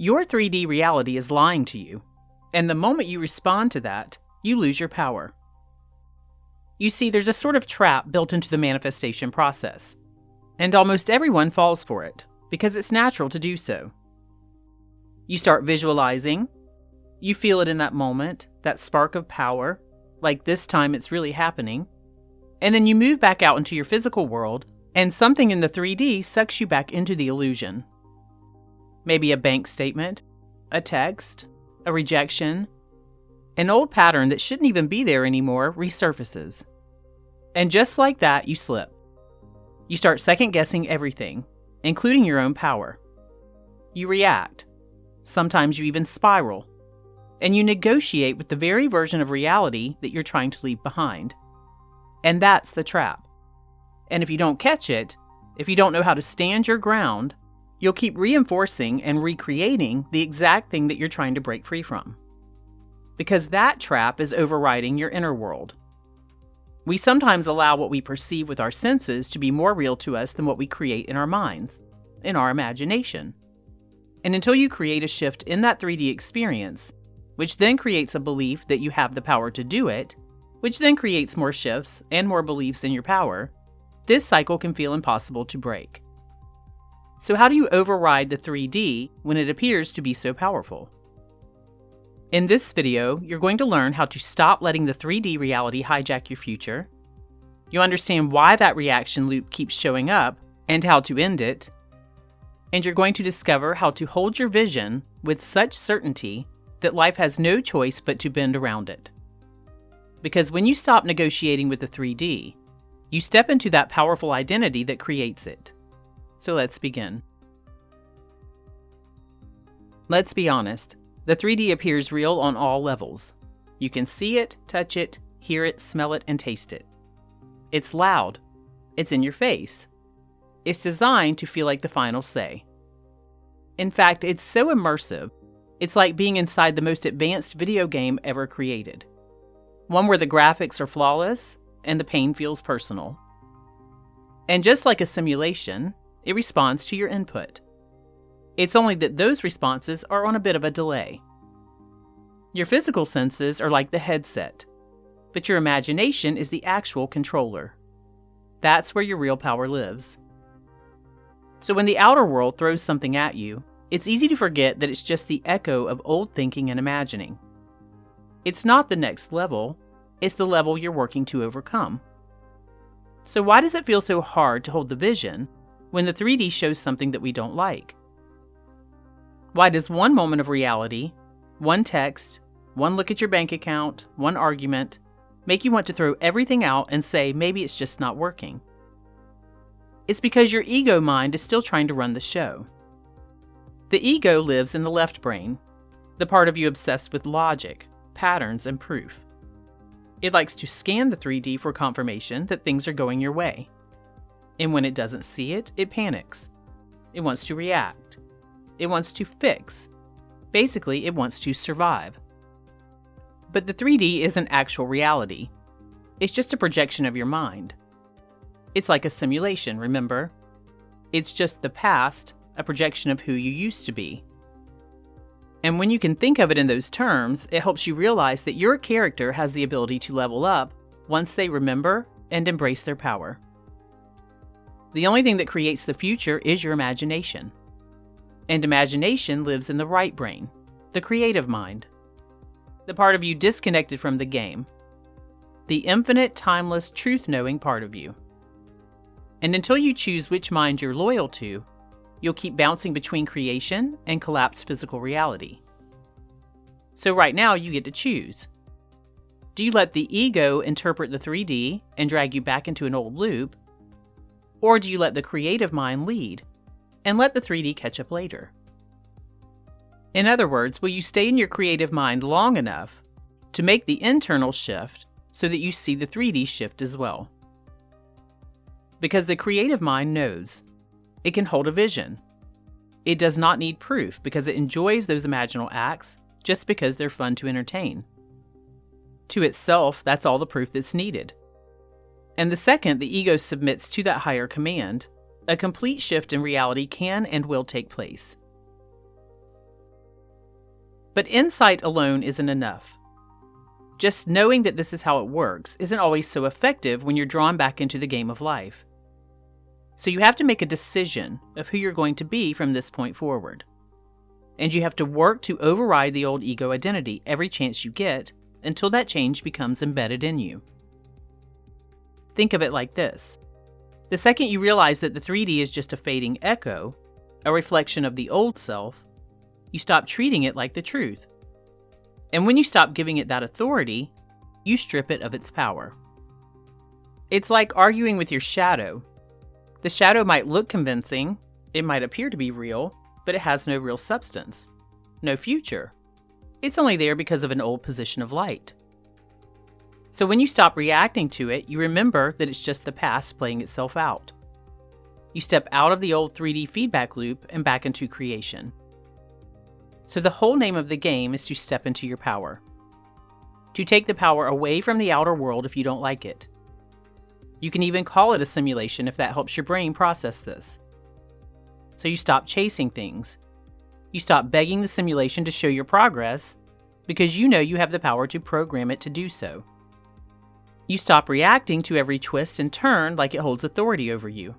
Your 3D reality is lying to you, and the moment you respond to that, you lose your power. You see, there's a sort of trap built into the manifestation process, and almost everyone falls for it because it's natural to do so. You start visualizing, you feel it in that moment, that spark of power, like this time it's really happening, and then you move back out into your physical world, and something in the 3D sucks you back into the illusion. Maybe a bank statement, a text, a rejection. An old pattern that shouldn't even be there anymore resurfaces. And just like that, you slip. You start second-guessing everything, including your own power. You react. Sometimes you even spiral. And you negotiate with the very version of reality that you're trying to leave behind. And that's the trap. And if you don't catch it, if you don't know how to stand your ground, you'll keep reinforcing and recreating the exact thing that you're trying to break free from. Because that trap is overriding your inner world. We sometimes allow what we perceive with our senses to be more real to us than what we create in our minds, in our imagination. And until you create a shift in that 3D experience, which then creates a belief that you have the power to do it, which then creates more shifts and more beliefs in your power, this cycle can feel impossible to break. So how do you override the 3D when it appears to be so powerful? In this video, you're going to learn how to stop letting the 3D reality hijack your future. You'll understand why that reaction loop keeps showing up and how to end it. And you're going to discover how to hold your vision with such certainty that life has no choice but to bend around it. Because when you stop negotiating with the 3D, you step into that powerful identity that creates it. So let's begin. Let's be honest, the 3D appears real on all levels. You can see it, touch it, hear it, smell it, and taste it. It's loud. It's in your face. It's designed to feel like the final say. In fact, it's so immersive, it's like being inside the most advanced video game ever created. One where the graphics are flawless and the pain feels personal. And just like a simulation, it responds to your input. It's only that those responses are on a bit of a delay. Your physical senses are like the headset, but your imagination is the actual controller. That's where your real power lives. So when the outer world throws something at you, it's easy to forget that it's just the echo of old thinking and imagining. It's not the next level, it's the level you're working to overcome. So why does it feel so hard to hold the vision when the 3D shows something that we don't like? Why does one moment of reality, one text, one look at your bank account, one argument, make you want to throw everything out and say maybe it's just not working? It's because your ego mind is still trying to run the show. The ego lives in the left brain, the part of you obsessed with logic, patterns, and proof. It likes to scan the 3D for confirmation that things are going your way. And when it doesn't see it, it panics. It wants to react. It wants to fix. Basically, it wants to survive. But the 3D isn't actual reality. It's just a projection of your mind. It's like a simulation, remember? It's just the past, a projection of who you used to be. And when you can think of it in those terms, it helps you realize that your character has the ability to level up once they remember and embrace their power. The only thing that creates the future is your imagination. And imagination lives in the right brain, the creative mind, the part of you disconnected from the game, the infinite, timeless, truth-knowing part of you. And until you choose which mind you're loyal to, you'll keep bouncing between creation and collapsed physical reality. So right now, you get to choose. Do you let the ego interpret the 3D and drag you back into an old loop? Or do you let the creative mind lead and let the 3D catch up later? In other words, will you stay in your creative mind long enough to make the internal shift so that you see the 3D shift as well? Because the creative mind knows. It can hold a vision. It does not need proof because it enjoys those imaginal acts just because they're fun to entertain. To itself, that's all the proof that's needed. And the second the ego submits to that higher command, a complete shift in reality can and will take place. But insight alone isn't enough. Just knowing that this is how it works isn't always so effective when you're drawn back into the game of life. So you have to make a decision of who you're going to be from this point forward. And you have to work to override the old ego identity every chance you get until that change becomes embedded in you. Think of it like this. The second you realize that the 3D is just a fading echo, a reflection of the old self, you stop treating it like the truth. And when you stop giving it that authority, you strip it of its power. It's like arguing with your shadow. The shadow might look convincing, it might appear to be real, but it has no real substance, no future. It's only there because of an old position of light. So when you stop reacting to it, you remember that it's just the past playing itself out. You step out of the old 3D feedback loop and back into creation. So the whole name of the game is to step into your power. To take the power away from the outer world if you don't like it. You can even call it a simulation if that helps your brain process this. So you stop chasing things. You stop begging the simulation to show your progress because you know you have the power to program it to do so. You stop reacting to every twist and turn like it holds authority over you.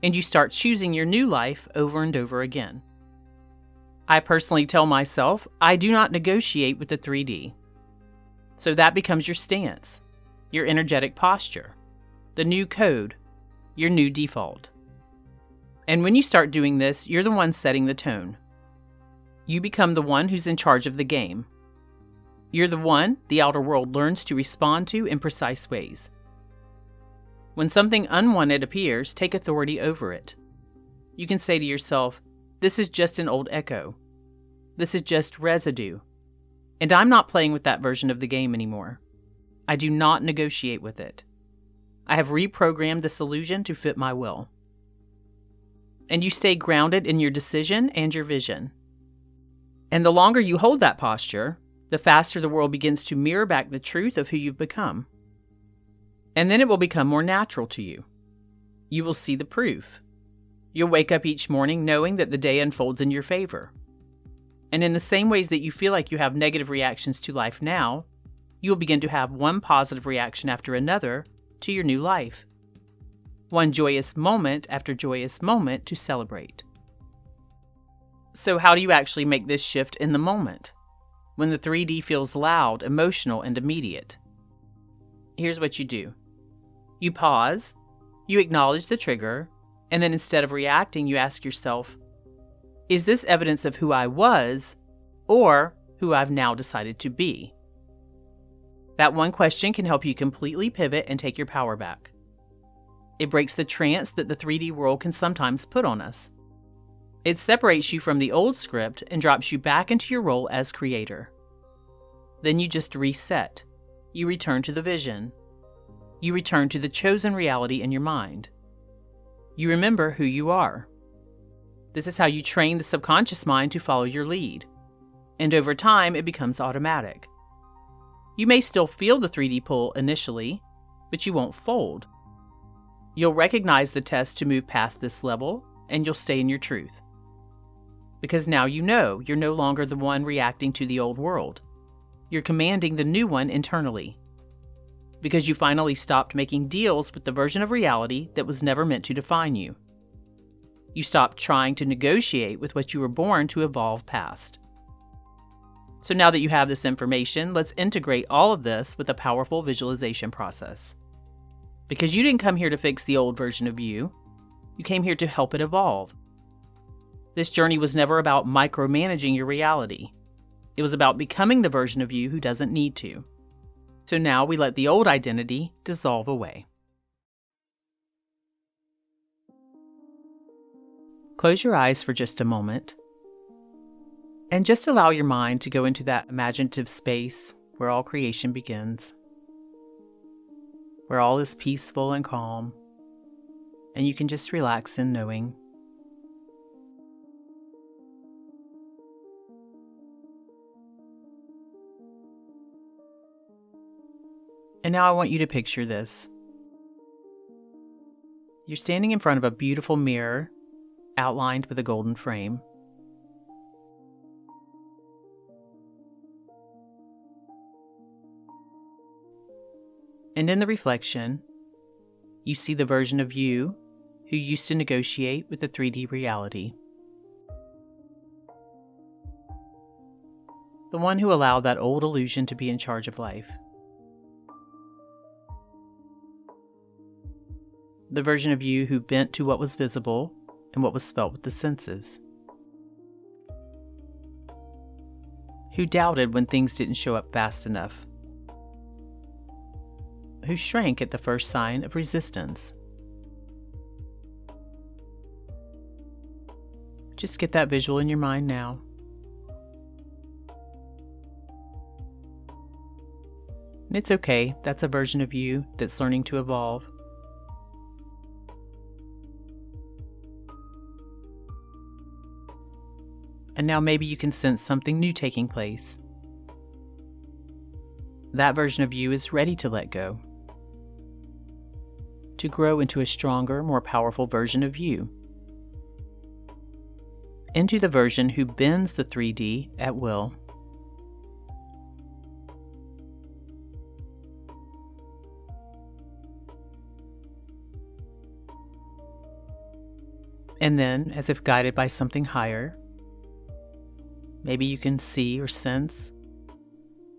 And you start choosing your new life over and over again. I personally tell myself I do not negotiate with the 3D. So that becomes your stance, your energetic posture, the new code, your new default. And when you start doing this, you're the one setting the tone. You become the one who's in charge of the game. You're the one the outer world learns to respond to in precise ways. When something unwanted appears, take authority over it. You can say to yourself, this is just an old echo. This is just residue. And I'm not playing with that version of the game anymore. I do not negotiate with it. I have reprogrammed this illusion to fit my will. And you stay grounded in your decision and your vision. And the longer you hold that posture, the faster the world begins to mirror back the truth of who you've become. And then it will become more natural to you. You will see the proof. You'll wake up each morning knowing that the day unfolds in your favor. And in the same ways that you feel like you have negative reactions to life now, you will begin to have one positive reaction after another to your new life. One joyous moment after joyous moment to celebrate. So how do you actually make this shift in the moment, when the 3D feels loud, emotional, and immediate? Here's what you do. You pause, you acknowledge the trigger, and then instead of reacting, you ask yourself, is this evidence of who I was or who I've now decided to be? That one question can help you completely pivot and take your power back. It breaks the trance that the 3D world can sometimes put on us. It separates you from the old script and drops you back into your role as creator. Then you just reset. You return to the vision. You return to the chosen reality in your mind. You remember who you are. This is how you train the subconscious mind to follow your lead. And over time, it becomes automatic. You may still feel the 3D pull initially, but you won't fold. You'll recognize the test to move past this level, and you'll stay in your truth. Because now you know you're no longer the one reacting to the old world. You're commanding the new one internally. Because you finally stopped making deals with the version of reality that was never meant to define you. You stopped trying to negotiate with what you were born to evolve past. So now that you have this information, let's integrate all of this with a powerful visualization process. Because you didn't come here to fix the old version of you. You came here to help it evolve. This journey was never about micromanaging your reality. It was about becoming the version of you who doesn't need to. So now we let the old identity dissolve away. Close your eyes for just a moment. And just allow your mind to go into that imaginative space where all creation begins. Where all is peaceful and calm. And you can just relax in knowing. And now I want you to picture this. You're standing in front of a beautiful mirror, outlined with a golden frame. And in the reflection, you see the version of you who used to negotiate with the 3D reality. The one who allowed that old illusion to be in charge of life. The version of you who bent to what was visible and what was felt with the senses. Who doubted when things didn't show up fast enough. Who shrank at the first sign of resistance. Just get that visual in your mind now. And it's okay, that's a version of you that's learning to evolve. And now maybe you can sense something new taking place. That version of you is ready to let go. To grow into a stronger, more powerful version of you. Into the version who bends the 3D at will. And then, as if guided by something higher, maybe you can see or sense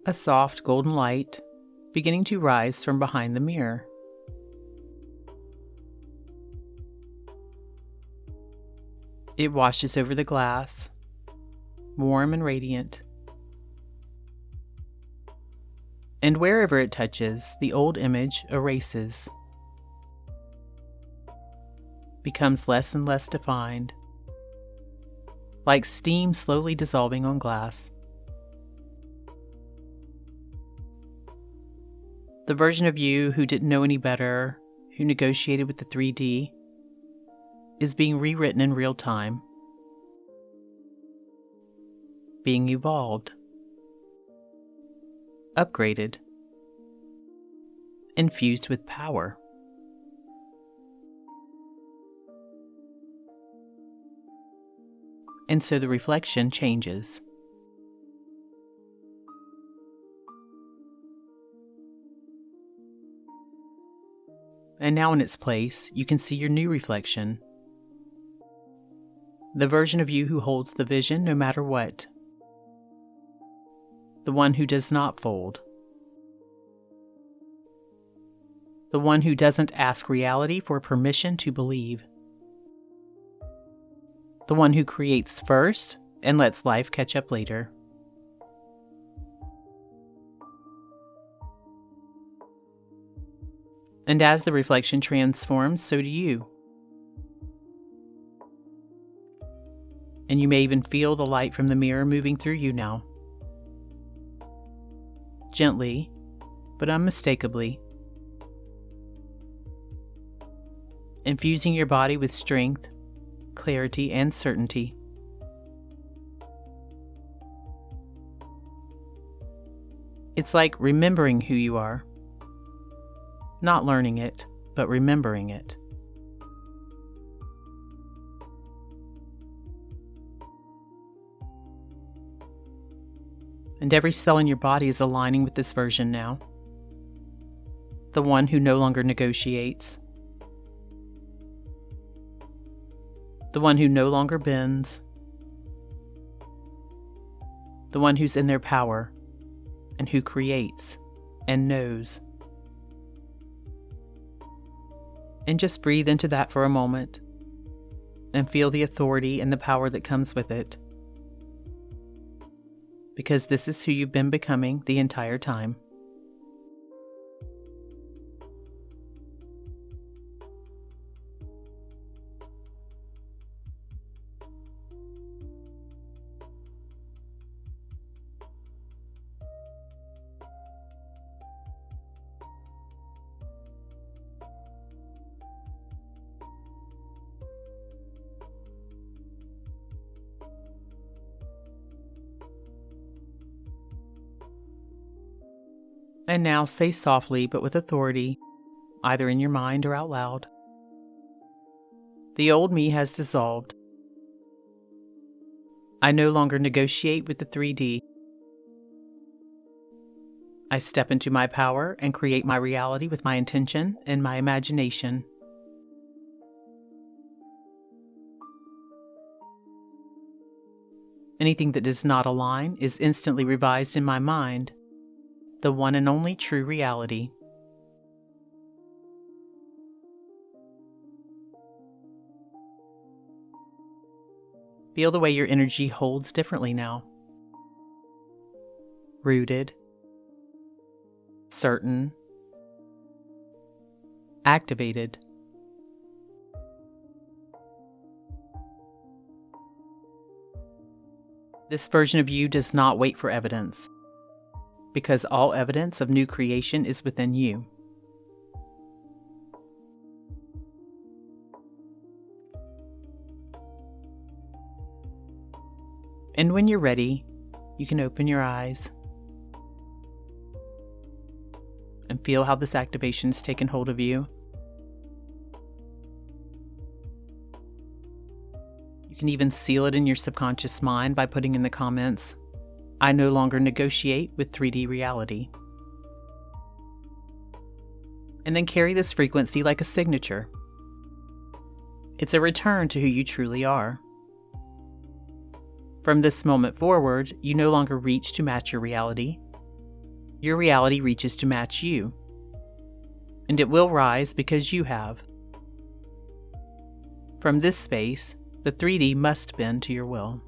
a soft golden light beginning to rise from behind the mirror. It washes over the glass, warm and radiant. And wherever it touches, the old image erases, becomes less and less defined, like steam slowly dissolving on glass. The version of you who didn't know any better, who negotiated with the 3D, is being rewritten in real time, being evolved, upgraded, infused with power. And so the reflection changes. And now in its place, you can see your new reflection. The version of you who holds the vision no matter what. The one who does not fold. The one who doesn't ask reality for permission to believe. The one who creates first and lets life catch up later. And as the reflection transforms, so do you. And you may even feel the light from the mirror moving through you now. Gently, but unmistakably. Infusing your body with strength, clarity, and certainty. It's like remembering who you are. Not learning it, but remembering it. And every cell in your body is aligning with this version now. The one who no longer negotiates. The one who no longer bends. The one who's in their power and who creates and knows. And just breathe into that for a moment and feel the authority and the power that comes with it. Because this is who you've been becoming the entire time. And now say softly but with authority, either in your mind or out loud, the old me has dissolved. I no longer negotiate with the 3D. I step into my power and create my reality with my intention and my imagination. Anything that does not align is instantly revised in my mind, the one and only true reality. Feel the way your energy holds differently now. Rooted, certain, activated. This version of you does not wait for evidence, because all evidence of new creation is within you. And when you're ready, you can open your eyes and feel how this activation has taken hold of you. You can even seal it in your subconscious mind by putting in the comments, "I no longer negotiate with 3D reality." And then carry this frequency like a signature. It's a return to who you truly are. From this moment forward, you no longer reach to match your reality. Your reality reaches to match you. And it will rise because you have. From this space, the 3D must bend to your will.